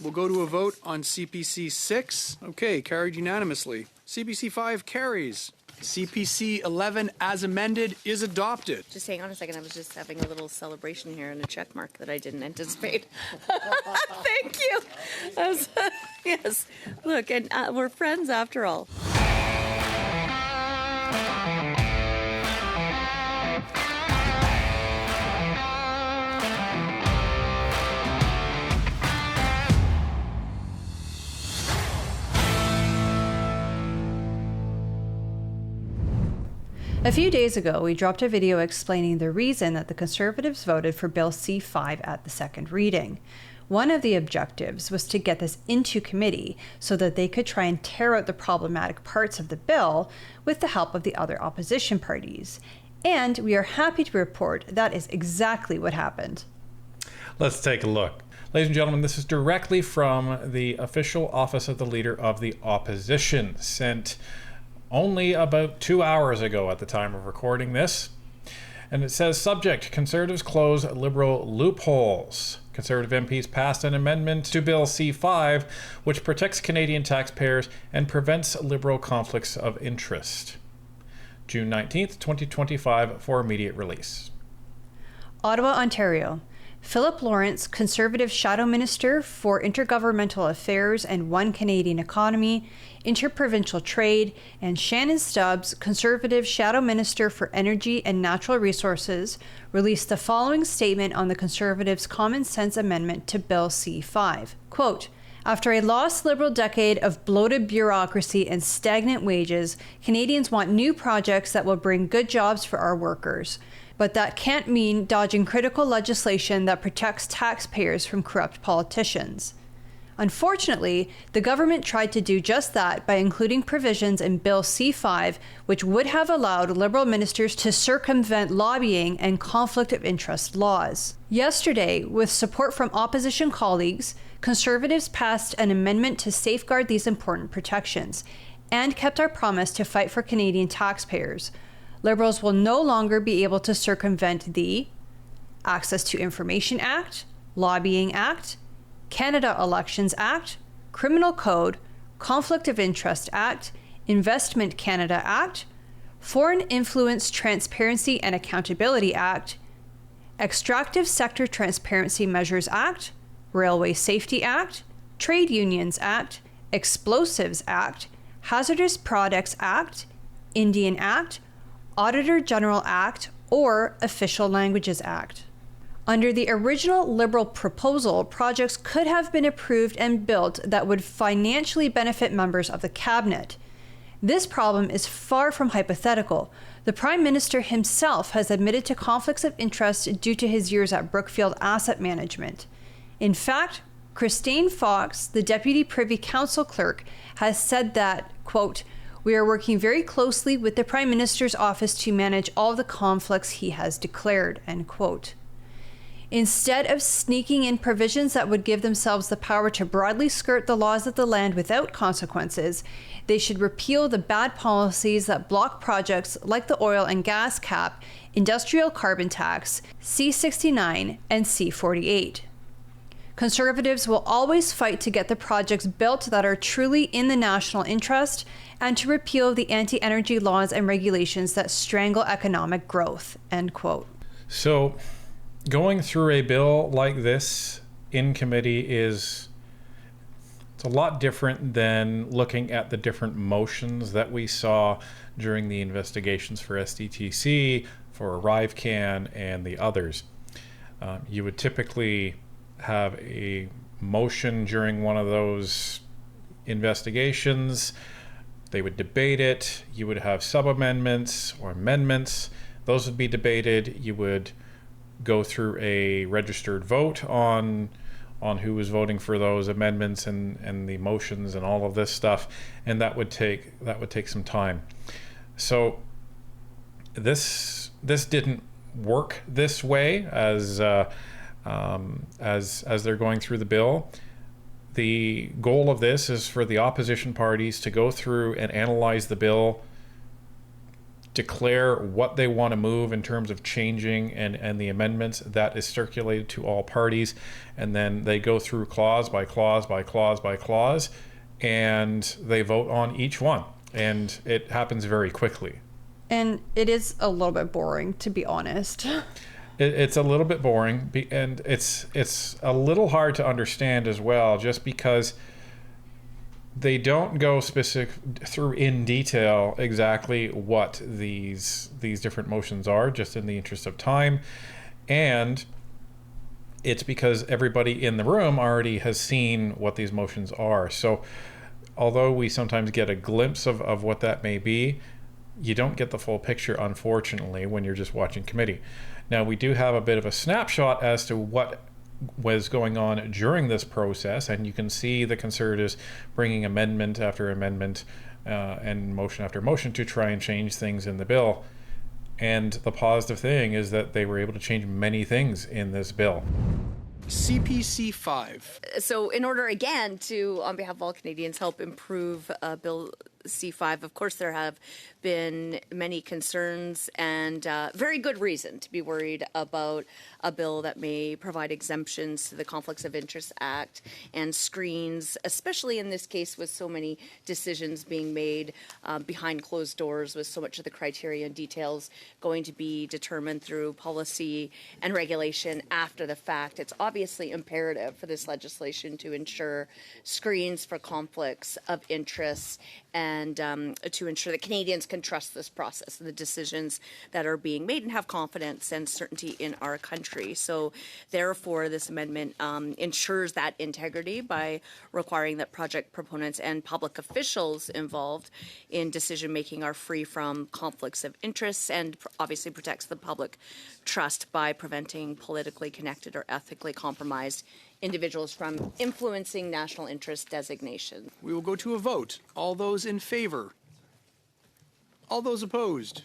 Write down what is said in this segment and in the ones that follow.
We'll go to a vote on CPC 6. Okay, carried unanimously. CPC 5 carries. CPC 11 as amended is adopted. Just hang on a second. I was just having a little celebration here and a check mark that I didn't anticipate. Thank you. Yes. Look, and we're friends after all. A few days ago, we dropped a video explaining the reason that the Conservatives voted for Bill C-5 at the second reading. One of the objectives was to get this into committee so that they could try and tear out the problematic parts of the bill with the help of the other opposition parties. And we are happy to report that is exactly what happened. Let's take a look. Ladies and gentlemen, this is directly from the official office of the Leader of the Opposition, sent only about 2 hours ago at the time of recording this. And it says, subject, Conservatives close Liberal loopholes. Conservative MPs passed an amendment to Bill C-5, which protects Canadian taxpayers and prevents Liberal conflicts of interest. June 19th, 2025 for immediate release. Ottawa, Ontario. Philip Lawrence, Conservative Shadow Minister for Intergovernmental Affairs and One Canadian Economy, Interprovincial Trade, and Shannon Stubbs, Conservative Shadow Minister for Energy and Natural Resources, released the following statement on the Conservatives' Common Sense Amendment to Bill C-5. Quote, after a lost Liberal decade of bloated bureaucracy and stagnant wages, Canadians want new projects that will bring good jobs for our workers. But that can't mean dodging critical legislation that protects taxpayers from corrupt politicians. Unfortunately, the government tried to do just that by including provisions in Bill C-5, which would have allowed Liberal ministers to circumvent lobbying and conflict of interest laws. Yesterday, with support from opposition colleagues, Conservatives passed an amendment to safeguard these important protections and kept our promise to fight for Canadian taxpayers. Liberals will no longer be able to circumvent the Access to Information Act, Lobbying Act, Canada Elections Act, Criminal Code, Conflict of Interest Act, Investment Canada Act, Foreign Influence Transparency and Accountability Act, Extractive Sector Transparency Measures Act, Railway Safety Act, Trade Unions Act, Explosives Act, Hazardous Products Act, Indian Act, Auditor General Act, or Official Languages Act. Under the original Liberal proposal, projects could have been approved and built that would financially benefit members of the Cabinet. This problem is far from hypothetical. The Prime Minister himself has admitted to conflicts of interest due to his years at Brookfield Asset Management. In fact, Christine Fox, the Deputy Privy Council Clerk, has said that, quote, we are working very closely with the Prime Minister's office to manage all the conflicts he has declared, end quote. Instead of sneaking in provisions that would give themselves the power to broadly skirt the laws of the land without consequences, they should repeal the bad policies that block projects like the oil and gas cap, industrial carbon tax, C-69, and C-48. Conservatives will always fight to get the projects built that are truly in the national interest and to repeal the anti-energy laws and regulations that strangle economic growth, end quote. So, going through a bill like this in committee it's a lot different than looking at the different motions that we saw during the investigations for SDTC, for ArriveCan, and the others. You would typically have a motion during one of those investigations. They would debate it. You would have sub-amendments or amendments. Those would be debated. You would go through a registered vote on who was voting for those amendments and the motions and all of this stuff, and that would take some time. So this didn't work this way as they're going through the bill. The goal of this is for the opposition parties to go through and analyze the bill declare what they want to move in terms of changing and the amendments. That is circulated to all parties, and then they go through clause by clause by clause by clause, and they vote on each one, and it happens very quickly. And it is a little bit boring, to be honest. It's a little bit boring, and it's a little hard to understand as well, just because they don't go specific through in detail exactly what these different motions are, just in the interest of time. And it's because everybody in the room already has seen what these motions are. So although we sometimes get a glimpse of what that may be, you don't get the full picture, unfortunately, when you're just watching committee. Now, we do have a bit of a snapshot as to what was going on during this process, and you can see the Conservatives bringing amendment after amendment and motion after motion to try and change things in the bill. And the positive thing is that they were able to change many things in this bill. CPC 5. So in order, again, to, on behalf of all Canadians, help improve Bill C-5, of course, there have been many concerns and very good reason to be worried about a bill that may provide exemptions to the Conflicts of Interest Act and screens, especially in this case with so many decisions being made behind closed doors, with so much of the criteria and details going to be determined through policy and regulation after the fact. It's obviously imperative for this legislation to ensure screens for conflicts of interest and to ensure that Canadians can trust this process and the decisions that are being made and have confidence and certainty in our country. So therefore, this amendment ensures that integrity by requiring that project proponents and public officials involved in decision-making are free from conflicts of interest, and obviously protects the public trust by preventing politically connected or ethically compromised individuals from influencing national interest designation. We will go to a vote. All those in favor? All those opposed?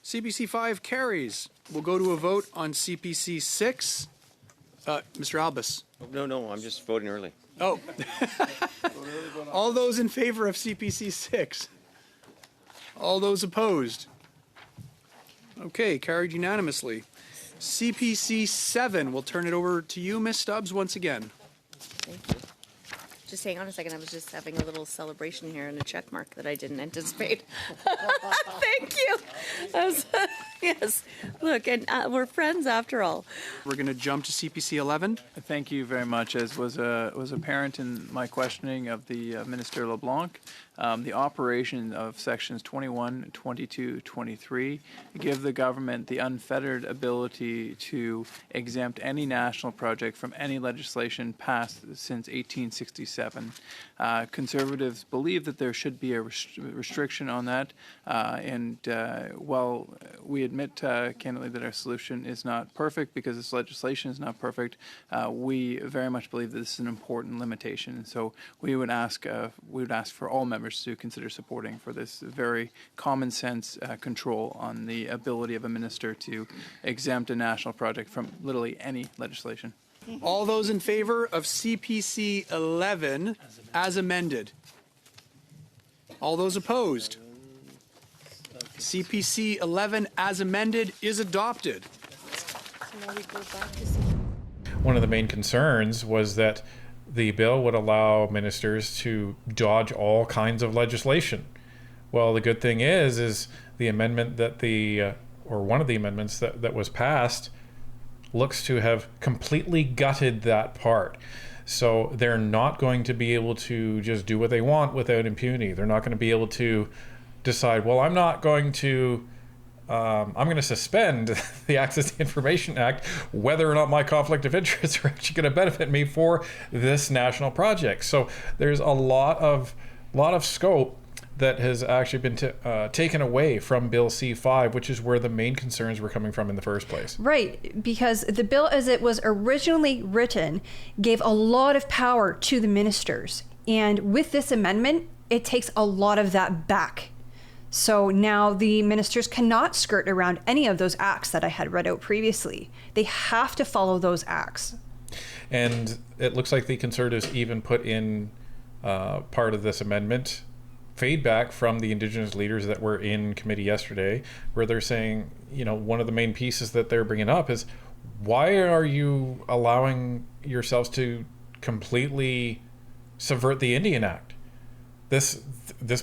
CPC 5 carries. We'll go to a vote on CPC 6. Mr. Albus. No, I'm just voting early. Oh. All those in favor of CPC 6? All those opposed? Okay, carried unanimously. CPC 7, we'll turn it over to you, Ms. Stubbs, once again. Thank you. Just hang on a second. I was just having a little celebration here and a check mark that I didn't anticipate. Thank you. Yes. Look, and we're friends after all. We're going to jump to CPC 11. Thank you very much. As was apparent in my questioning of the Minister LeBlanc, the operation of sections 21, 22, 23 give the government the unfettered ability to exempt any national project from any legislation passed since 1867. Conservatives believe that there should be a restriction on that, and while we admit candidly that our solution is not perfect because this legislation is not perfect, we very much believe that this is an important limitation, and so we would ask for all members to consider supporting for this very common sense control on the ability of a minister to exempt a national project from literally any legislation. All those in favor of CPC 11 as amended? All those opposed? CPC 11 as amended is adopted. One of the main concerns was that the bill would allow ministers to dodge all kinds of legislation. Well, the good thing is the amendment that or one of the amendments that was passed looks to have completely gutted that part. So they're not going to be able to just do what they want without impunity. They're not going to be able to decide, well, I'm going to suspend the Access to Information Act, whether or not my conflict of interests are actually going to benefit me for this national project. So there's a lot of scope that has actually been taken away from Bill C-5, which is where the main concerns were coming from in the first place. Right, because the bill as it was originally written gave a lot of power to the ministers. And with this amendment, it takes a lot of that back. So now the ministers cannot skirt around any of those acts that I had read out previously. They have to follow those acts. And it looks like the Conservatives even put in part of this amendment feedback from the Indigenous leaders that were in committee yesterday, where they're saying, one of the main pieces that they're bringing up is, why are you allowing yourselves to completely subvert the Indian Act? This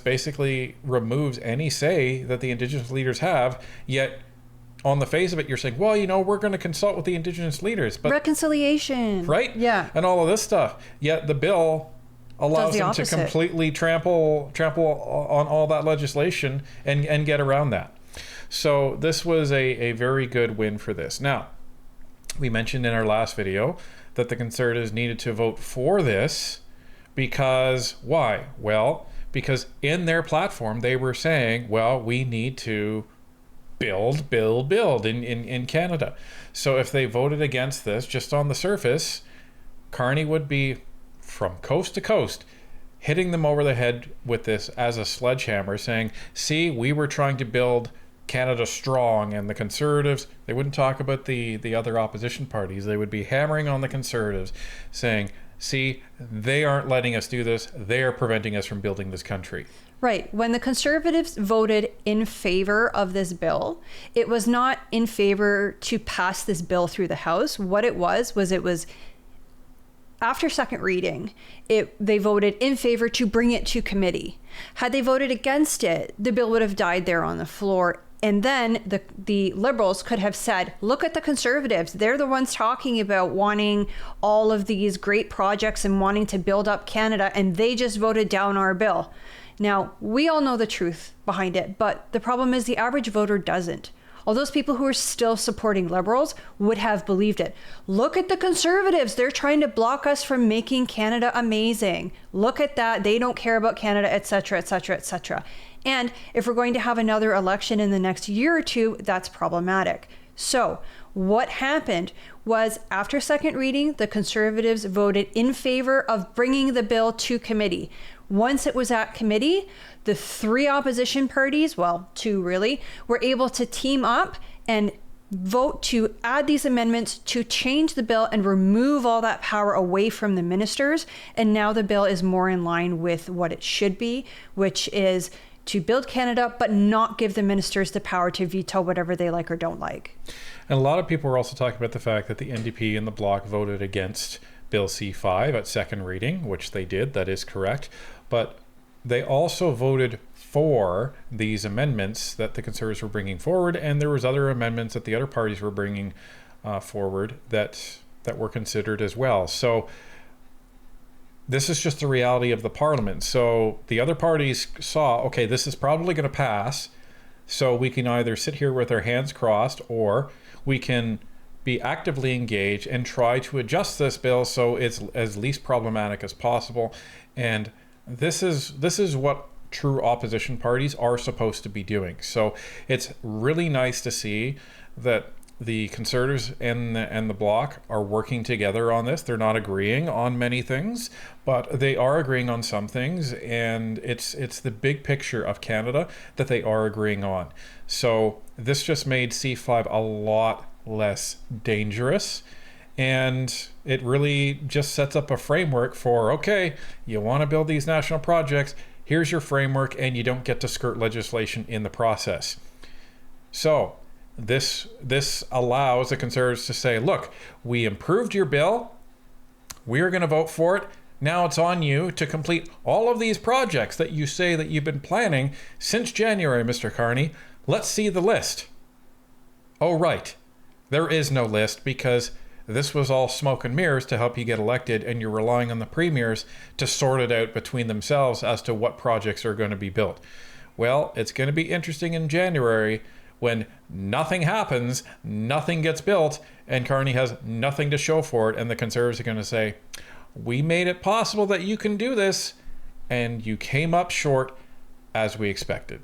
basically removes any say that the Indigenous leaders have, yet on the face of it, you're saying, well, we're going to consult with the Indigenous leaders. But reconciliation. Right? Yeah. And all of this stuff. Yet the bill allows them to completely trample on all that legislation and get around that. So this was a very good win for this. Now, we mentioned in our last video that the Conservatives needed to vote for this because, why? Well, because in their platform, they were saying, well, we need to build in Canada. So if they voted against this, just on the surface, Carney would be, from coast to coast, hitting them over the head with this as a sledgehammer, saying, see, we were trying to build Canada strong, and the Conservatives, they wouldn't talk about the other opposition parties. They would be hammering on the Conservatives, saying, see, they aren't letting us do this. They are preventing us from building this country. Right. When the Conservatives voted in favor of this bill, it was not in favor to pass this bill through the House. What it was after second reading, they voted in favor to bring it to committee. Had they voted against it, the bill would have died there on the floor. And then the Liberals could have said, look at the Conservatives. They're the ones talking about wanting all of these great projects and wanting to build up Canada, and they just voted down our bill. Now, we all know the truth behind it, but the problem is the average voter doesn't. All those people who are still supporting Liberals would have believed it. Look at the Conservatives. They're trying to block us from making Canada amazing. Look at that. They don't care about Canada, etc., etc., etc. And if we're going to have another election in the next year or two, that's problematic. So what happened was, after second reading, the Conservatives voted in favor of bringing the bill to committee. Once it was at committee, the three opposition parties, well, two really, were able to team up and vote to add these amendments to change the bill and remove all that power away from the ministers. And now the bill is more in line with what it should be, which is to build Canada, but not give the ministers the power to veto whatever they like or don't like. And a lot of people were also talking about the fact that the NDP and the Bloc voted against Bill C-5 at second reading, which they did, that is correct. But they also voted for these amendments that the Conservatives were bringing forward, and there was other amendments that the other parties were bringing forward that were considered as well. So this is just the reality of the Parliament. So the other parties saw, okay, this is probably going to pass, so we can either sit here with our hands crossed, or we can be actively engaged and try to adjust this bill so it's as least problematic as possible. And this is what true opposition parties are supposed to be doing. So it's really nice to see that the Conservatives and the Bloc are working together on this. They're not agreeing on many things, but they are agreeing on some things, and it's the big picture of Canada that they are agreeing on. So this just made C-5 a lot less dangerous, and it really just sets up a framework for, okay, you want to build these national projects, here's your framework, and you don't get to skirt legislation in the process. So this allows the Conservatives to say, look, we improved your bill, we're going to vote for it, now it's on you to complete all of these projects that you say that you've been planning since January, Mr. Carney. Let's see the list. Oh, right. There is no list, because this was all smoke and mirrors to help you get elected, and you're relying on the premiers to sort it out between themselves as to what projects are going to be built. Well, it's going to be interesting in January when nothing happens, nothing gets built, and Carney has nothing to show for it, and the Conservatives are going to say, we made it possible that you can do this, and you came up short as we expected.